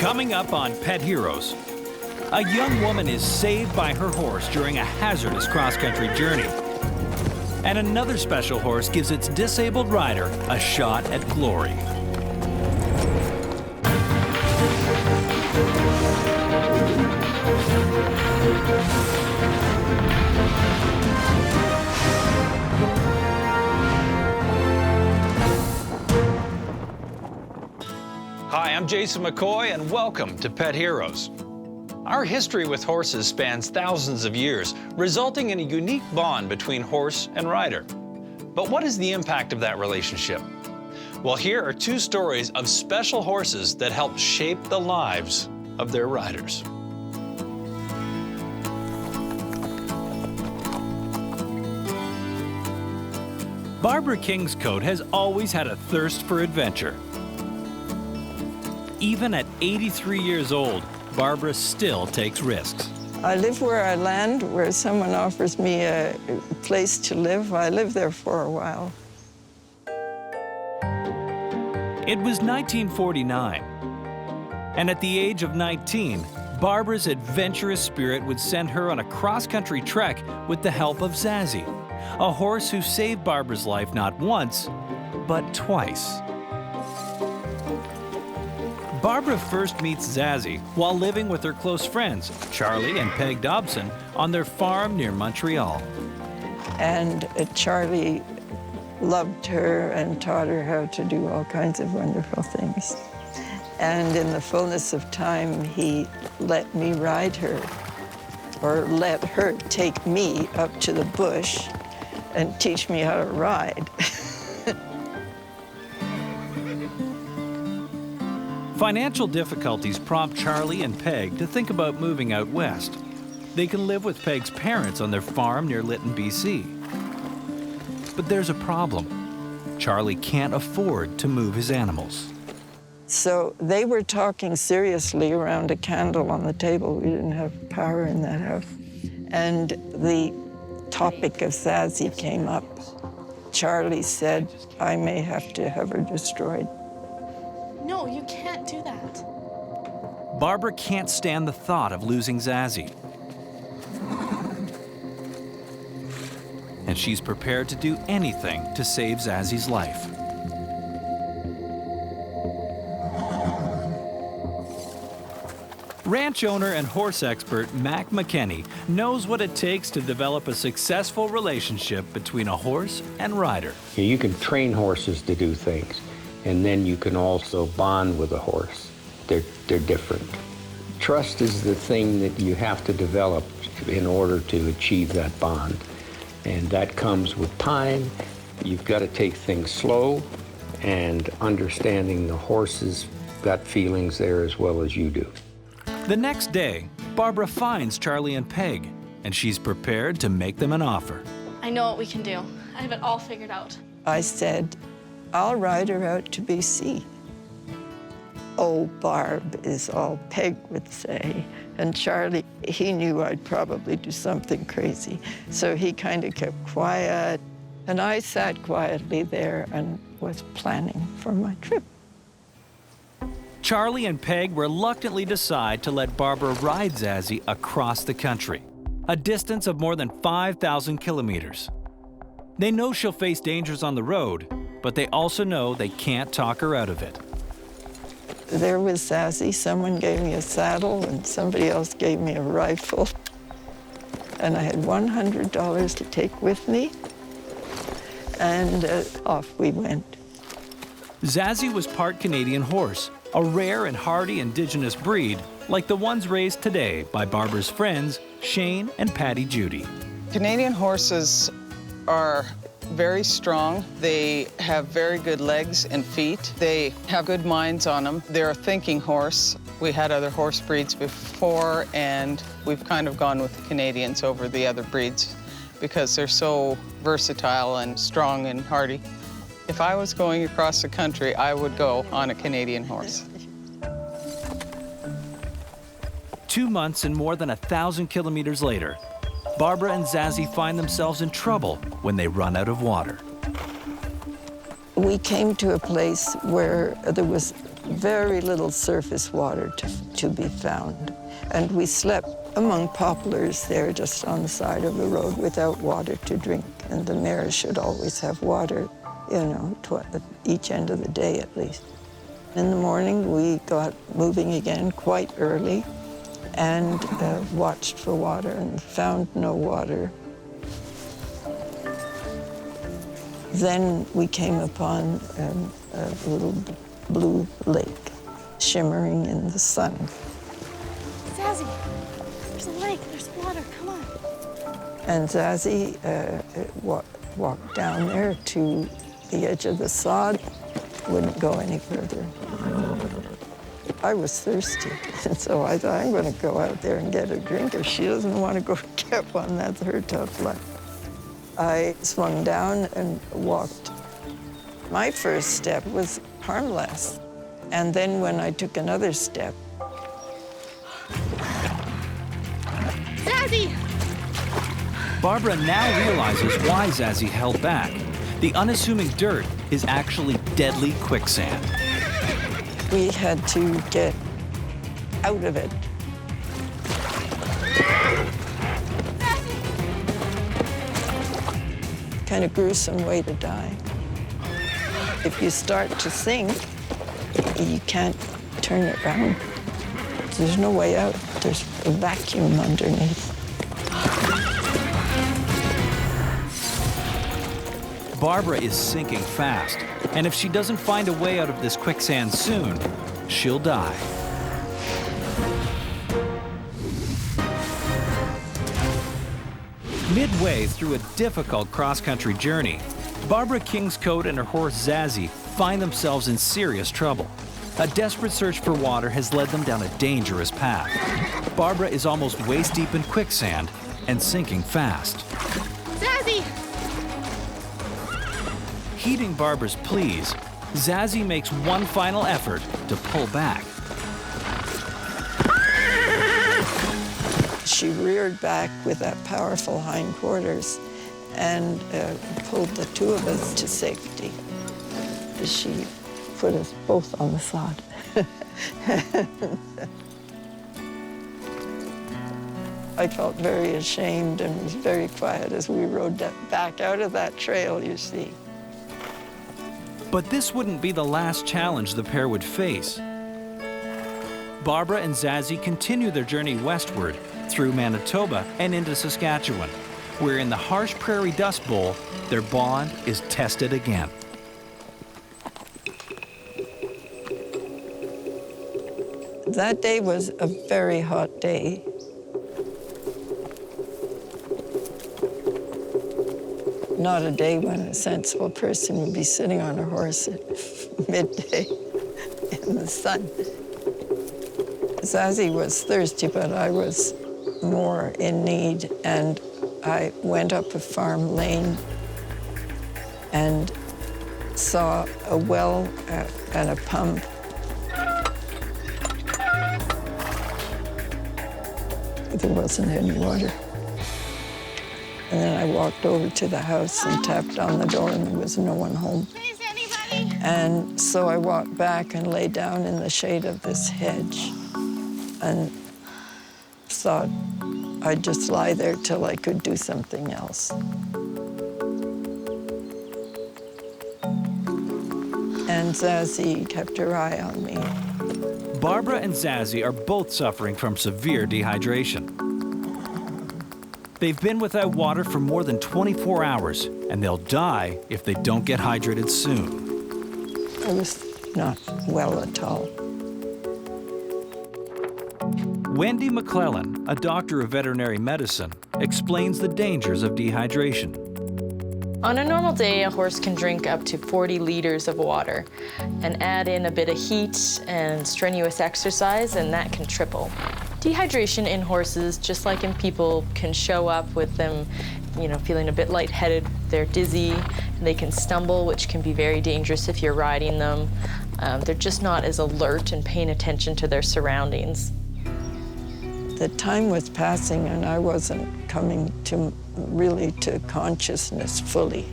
Coming up on Pet Heroes, a young woman is saved by her horse during a hazardous cross-country journey. And another special horse gives its disabled rider a shot at glory. Hi, I'm Jason McCoy, and welcome to Pet Heroes. Our history with horses spans thousands of years, resulting in a unique bond between horse and rider. But what is the impact of that relationship? Well, here are two stories of special horses that helped shape the lives of their riders. Barbara Kingscote has always had a thirst for adventure. Even at 83 years old, Barbara still takes risks. I live where I land, where someone offers me a place to live. I live there for a while. It was 1949, and at the age of 19, Barbara's adventurous spirit would send her on a cross-country trek with the help of Zazie, a horse who saved Barbara's life not once, but twice. Barbara first meets Zazie while living with her close friends, Charlie and Peg Dobson, on their farm near Montreal. And Charlie loved her and taught her how to do all kinds of wonderful things. And in the fullness of time, he let me ride her, or let her take me up to the bush and teach me how to ride. Financial difficulties prompt Charlie and Peg to think about moving out west. They can live with Peg's parents on their farm near Lytton, BC. But there's a problem. Charlie can't afford to move his animals. So they were talking seriously around a candle on the table. We didn't have power in that house. And the topic of Zazie came up. Charlie said, I may have to have her destroyed. No, you can't do that. Barbara can't stand the thought of losing Zazie. And she's prepared to do anything to save Zazie's life. Ranch owner and horse expert Makenny knows what it takes to develop a successful relationship between a horse and rider. You can train horses to do things, and then you can also bond with a horse. They're different. Trust is the thing that you have to develop in order to achieve that bond. And that comes with time. You've got to take things slow and understanding the horse's gut feelings there as well as you do. The next day, Barbara finds Charlie and Peg, and she's prepared to make them an offer. I know what we can do. I have it all figured out. I said, I'll ride her out to BC. Oh, Barb, is all Peg would say. And Charlie, he knew I'd probably do something crazy. So he kind of kept quiet. And I sat quietly there and was planning for my trip. Charlie and Peg reluctantly decide to let Barbara ride Zazie across the country, a distance of more than 5,000 kilometers. They know she'll face dangers on the road, but they also know they can't talk her out of it. There was Zazie. Someone gave me a saddle, and somebody else gave me a rifle. And I had $100 to take with me, and off we went. Zazie was part Canadian horse, a rare and hardy indigenous breed, like the ones raised today by Barbara's friends, Shane and Patty Judy. Canadian horses are very strong. They have very good legs and feet. They have good minds on them. They're a thinking horse. We had other horse breeds before, and we've kind of gone with the Canadians over the other breeds because they're so versatile and strong and hardy. If I was going across the country, I would go on a Canadian horse. 2 months and more than 1,000 kilometers later, Barbara and Zazie find themselves in trouble when they run out of water. We came to a place where there was very little surface water to be found. And we slept among poplars there just on the side of the road without water to drink. And the mares should always have water, you know, at each end of the day at least. In the morning, we got moving again quite early and watched for water and found no water. Then we came upon a little blue lake shimmering in the sun. Zazie, there's a lake, there's water, come on. And Zazie walked down there to the edge of the sod, wouldn't go any further. I was thirsty, and so I thought, I'm going to go out there and get a drink. If she doesn't want to go get one, that's her tough luck. I swung down and walked. My first step was harmless, and then when I took another step... Zazie! Barbara now realizes why Zazie held back. The unassuming dirt is actually deadly quicksand. We had to get out of it. Kind of gruesome way to die. If you start to sink, you can't turn it around. There's no way out. There's a vacuum underneath. Barbara is sinking fast, and if she doesn't find a way out of this quicksand soon, she'll die. Midway through a difficult cross-country journey, Barbara Kingscote and her horse Zazie find themselves in serious trouble. A desperate search for water has led them down a dangerous path. Barbara is almost waist-deep in quicksand and sinking fast. Zazie! Heeding Barbara's pleas, Zazie makes one final effort to pull back. She reared back with that powerful hindquarters and pulled the two of us to safety. She put us both on the sod. I felt very ashamed and was very quiet as we rode back out of that trail, you see. But this wouldn't be the last challenge the pair would face. Barbara and Zazie continue their journey westward through Manitoba and into Saskatchewan, where in the harsh prairie dust bowl, their bond is tested again. That day was a very hot day. Not a day when a sensible person would be sitting on a horse at midday in the sun. Zazie was thirsty, but I was more in need, and I went up a farm lane and saw a well and a pump. There wasn't any water. And then I walked over to the house and tapped on the door, and there was no one home. Is anybody? And so I walked back and lay down in the shade of this hedge and thought I'd just lie there till I could do something else. And Zazie kept her eye on me. Barbara and Zazie are both suffering from severe dehydration. They've been without water for more than 24 hours, and they'll die if they don't get hydrated soon. I was not well at all. Wendy McClellan, a doctor of veterinary medicine, explains the dangers of dehydration. On a normal day, a horse can drink up to 40 liters of water, and add in a bit of heat and strenuous exercise, and that can triple. Dehydration in horses, just like in people, can show up with them, feeling a bit lightheaded. They're dizzy, and they can stumble, which can be very dangerous if you're riding them. They're just not as alert and paying attention to their surroundings. The time was passing, and I wasn't coming to consciousness fully.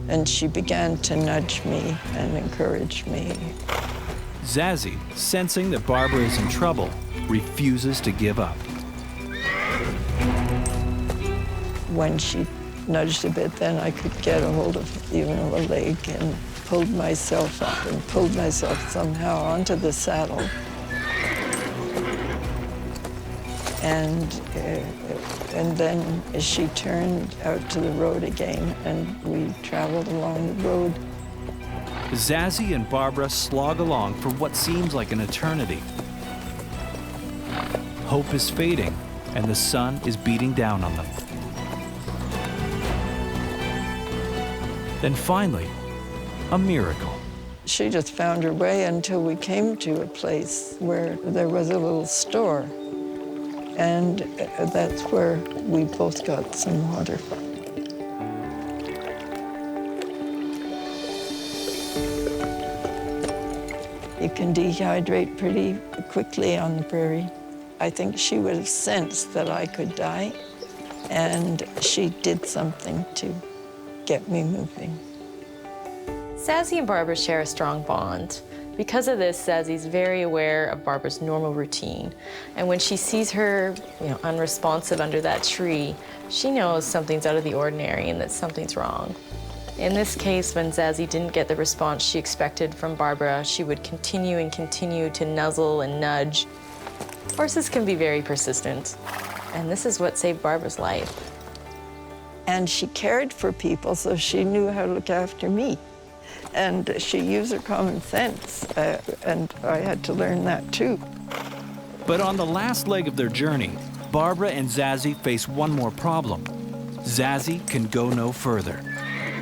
And she began to nudge me and encourage me. Zazie, sensing that Barbara is in trouble, refuses to give up. When she nudged a bit, then I could get a hold of, a leg and pulled myself up and pulled myself somehow onto the saddle. And then she turned out to the road again, and we traveled along the road. Zazie and Barbara slog along for what seems like an eternity. Hope is fading, and the sun is beating down on them. Then finally, a miracle. She just found her way until we came to a place where there was a little store. And that's where we both got some water. You can dehydrate pretty quickly on the prairie. I think she would have sensed that I could die, and she did something to get me moving. Zazie and Barbara share a strong bond. Because of this, Zazie's very aware of Barbara's normal routine. And when she sees her, unresponsive under that tree, she knows something's out of the ordinary and that something's wrong. In this case, when Zazie didn't get the response she expected from Barbara, she would continue and continue to nuzzle and nudge. Horses can be very persistent, and this is what saved Barbara's life. And she cared for people, so she knew how to look after me. And she used her common sense, and I had to learn that too. But on the last leg of their journey, Barbara and Zazie face one more problem. Zazie can go no further.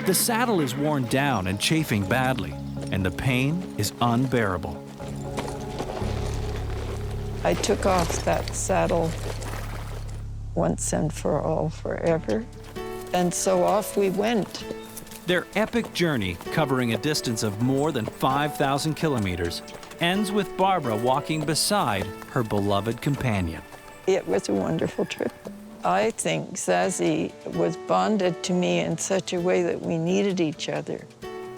The saddle is worn down and chafing badly, and the pain is unbearable. I took off that saddle once and for all, forever. And so off we went. Their epic journey, covering a distance of more than 5,000 kilometers, ends with Barbara walking beside her beloved companion. It was a wonderful trip. I think Zazie was bonded to me in such a way that we needed each other.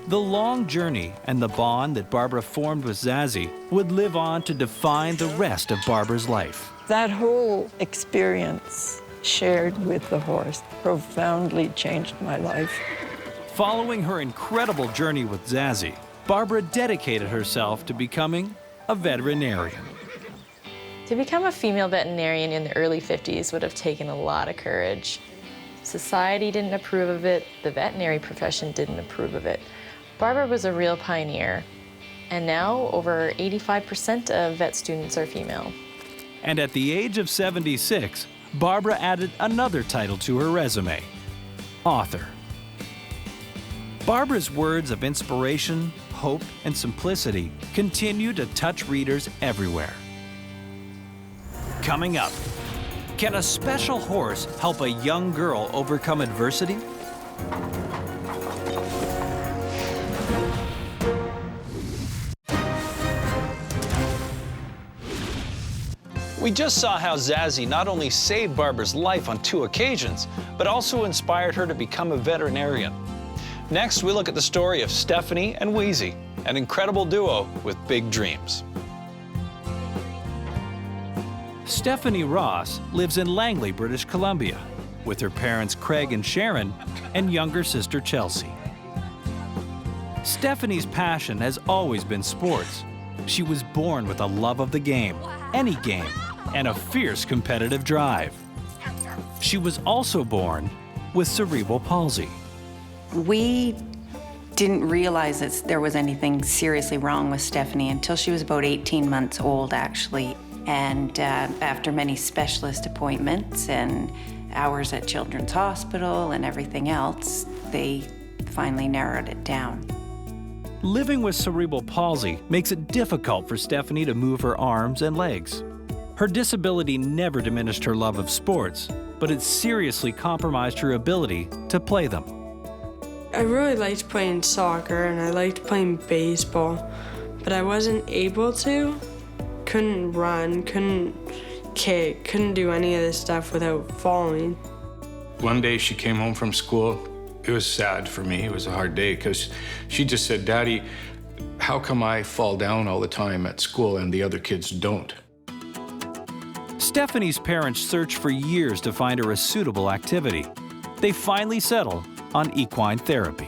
The long journey and the bond that Barbara formed with Zazie would live on to define the rest of Barbara's life. That whole experience shared with the horse profoundly changed my life. Following her incredible journey with Zazie, Barbara dedicated herself to becoming a veterinarian. To become a female veterinarian in the early 50s would have taken a lot of courage. Society didn't approve of it, the veterinary profession didn't approve of it. Barbara was a real pioneer, and now over 85% of vet students are female. And at the age of 76, Barbara added another title to her resume: author. Barbara's words of inspiration, hope, and simplicity continue to touch readers everywhere. Coming up, can a special horse help a young girl overcome adversity? We just saw how Zazie not only saved Barbara's life on 2 occasions, but also inspired her to become a veterinarian. Next, we look at the story of Stephanie and Wheezy, an incredible duo with big dreams. Stephanie Ross lives in Langley, British Columbia, with her parents Craig and Sharon and younger sister Chelsea. Stephanie's passion has always been sports. She was born with a love of the game, any game, and a fierce competitive drive. She was also born with cerebral palsy. We didn't realize that there was anything seriously wrong with Stephanie until she was about 18 months old, actually. And after many specialist appointments and hours at Children's Hospital and everything else, they finally narrowed it down. Living with cerebral palsy makes it difficult for Stephanie to move her arms and legs. Her disability never diminished her love of sports, but it seriously compromised her ability to play them. I really liked playing soccer and I liked playing baseball, but I wasn't able to. Couldn't run, couldn't kick, couldn't do any of this stuff without falling. One day she came home from school. It was sad for me. It was a hard day because she just said, "Daddy, How come I fall down all the time at school and the other kids don't? Stephanie's parents search for years to find her a suitable activity. They finally settle on equine therapy.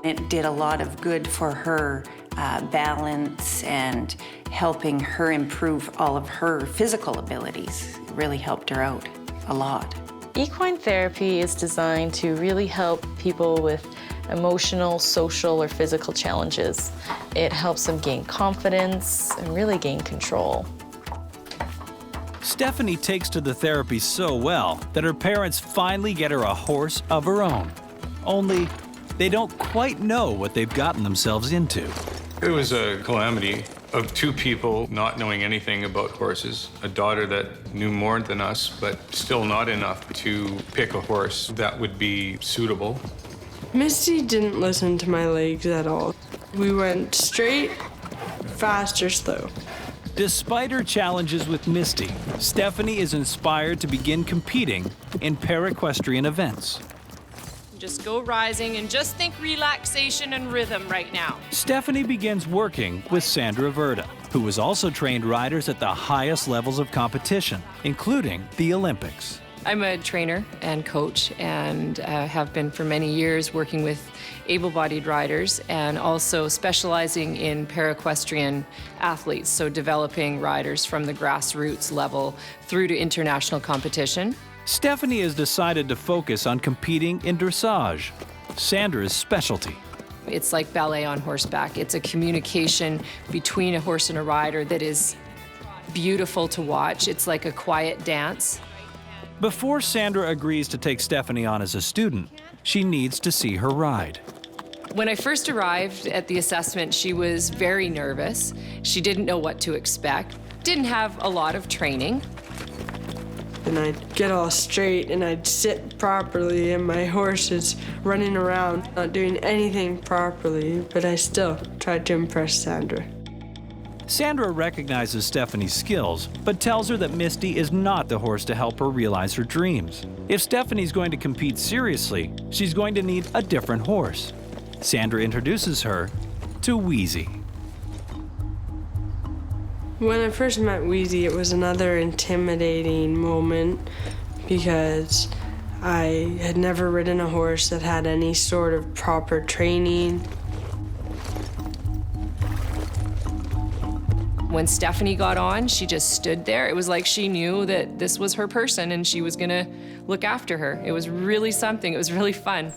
It did a lot of good for her balance and helping her improve all of her physical abilities. It really helped her out a lot. Equine therapy is designed to really help people with emotional, social, or physical challenges. It helps them gain confidence and really gain control. Stephanie takes to the therapy so well that her parents finally get her a horse of her own. Only, they don't quite know what they've gotten themselves into. It was a calamity of two people not knowing anything about horses, a daughter that knew more than us, but still not enough to pick a horse that would be suitable. Misty didn't listen to my legs at all. We went straight, fast, or slow. Despite her challenges with Misty, Stephanie is inspired to begin competing in para-equestrian events. Just go rising and just think relaxation and rhythm right now. Stephanie begins working with Sandra Verda, who has also trained riders at the highest levels of competition, including the Olympics. I'm a trainer and coach and have been for many years working with able-bodied riders and also specializing in para-equestrian athletes, so developing riders from the grassroots level through to international competition. Stephanie has decided to focus on competing in dressage, Sandra's specialty. It's like ballet on horseback. It's a communication between a horse and a rider that is beautiful to watch. It's like a quiet dance. Before Sandra agrees to take Stephanie on as a student, she needs to see her ride. When I first arrived at the assessment, she was very nervous. She didn't know what to expect, didn't have a lot of training. And I'd get all straight and I'd sit properly and my horse is running around, not doing anything properly, but I still tried to impress Sandra. Sandra recognizes Stephanie's skills, but tells her that Misty is not the horse to help her realize her dreams. If Stephanie's going to compete seriously, she's going to need a different horse. Sandra introduces her to Wheezy. When I first met Wheezy, it was another intimidating moment because I had never ridden a horse that had any sort of proper training. When Stephanie got on, she just stood there. It was like she knew that this was her person and she was gonna look after her. It was really something. It was really fun. It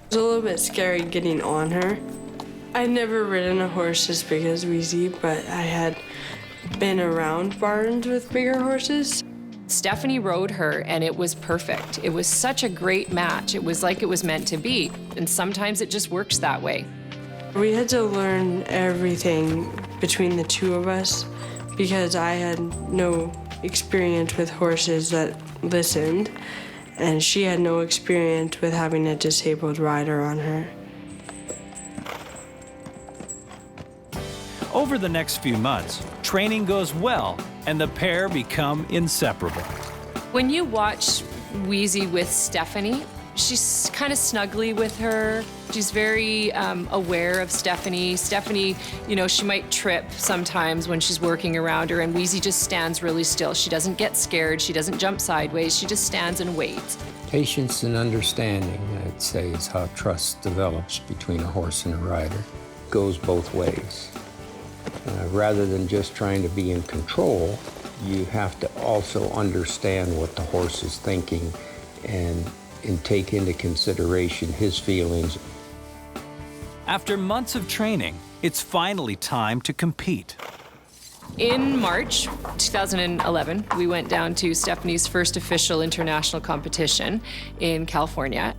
was a little bit scary getting on her. I'd never ridden a horse as big as Wheezy, but I had been around barns with bigger horses. Stephanie rode her and it was perfect. It was such a great match. It was like it was meant to be. And sometimes it just works that way. We had to learn everything between the two of us because I had no experience with horses that listened, and she had no experience with having a disabled rider on her. Over the next few months, training goes well and the pair become inseparable. When you watch Wheezy with Stephanie, she's kind of snuggly with her. She's very aware of Stephanie. Stephanie, you know, she might trip sometimes when she's working around her, and Wheezy just stands really still. She doesn't get scared. She doesn't jump sideways. She just stands and waits. Patience and understanding, I'd say, is how trust develops between a horse and a rider. It goes both ways. Rather than just trying to be in control, you have to also understand what the horse is thinking and take into consideration his feelings. After months of training, it's finally time to compete. In March 2011, we went down to Stephanie's first official international competition in California.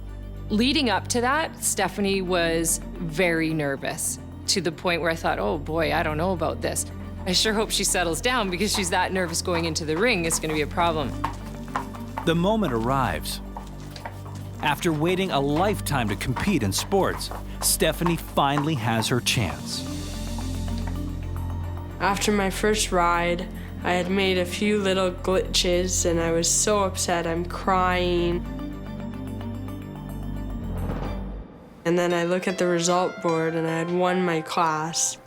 Leading up to that, Stephanie was very nervous, to the point where I thought, oh boy, I don't know about this. I sure hope she settles down because she's that nervous going into the ring. It's gonna be a problem. The moment arrives. After waiting a lifetime to compete in sports, Stephanie finally has her chance. After my first ride, I had made a few little glitches and I was so upset I'm crying. And And then I look at the result board and I had won my class.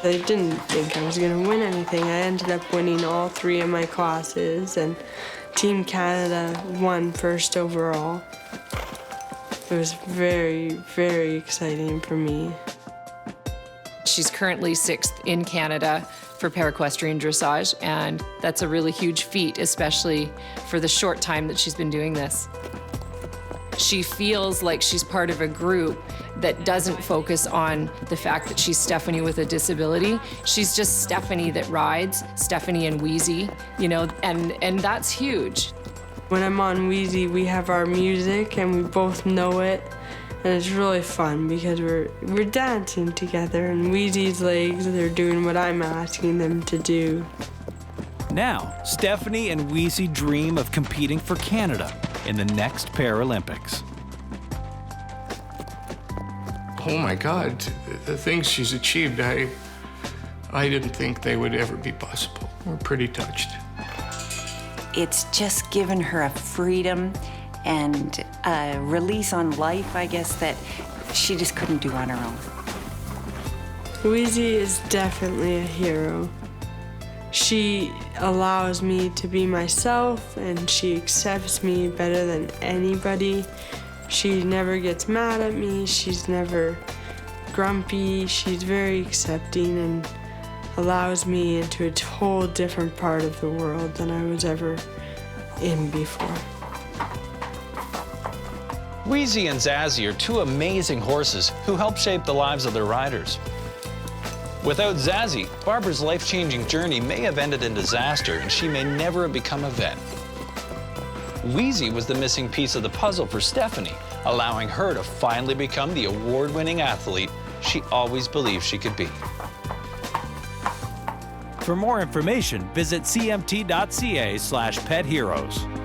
I didn't think I was going to win anything. I ended up winning all 3 of my classes, and Team Canada won first overall. It was very, very exciting for me. She's currently 6th in Canada for paraequestrian dressage, and that's a really huge feat, especially for the short time that she's been doing this. She feels like she's part of a group that doesn't focus on the fact that she's Stephanie with a disability. She's just Stephanie that rides, Stephanie and Wheezy, you know, and that's huge. When I'm on Wheezy, we have our music and we both know it, and it's really fun because we're dancing together, and Wheezy's legs, they're doing what I'm asking them to do. Now, Stephanie and Wheezy dream of competing for Canada in the next Paralympics. Oh my God, the things she's achieved, I didn't think they would ever be possible. We're pretty touched. It's just given her a freedom and a release on life, I guess, that she just couldn't do on her own. Wheezy is definitely a hero. She allows me to be myself, and she accepts me better than anybody. She never gets mad at me, she's never grumpy, she's very accepting and allows me into a whole different part of the world than I was ever in before. Wheezy and Zazzy are 2 amazing horses who help shape the lives of their riders. Without Zazzy, Barbara's life-changing journey may have ended in disaster and she may never have become a vet. Wheezy was the missing piece of the puzzle for Stephanie, allowing her to finally become the award-winning athlete she always believed she could be. For more information, visit cmt.ca/petheroes.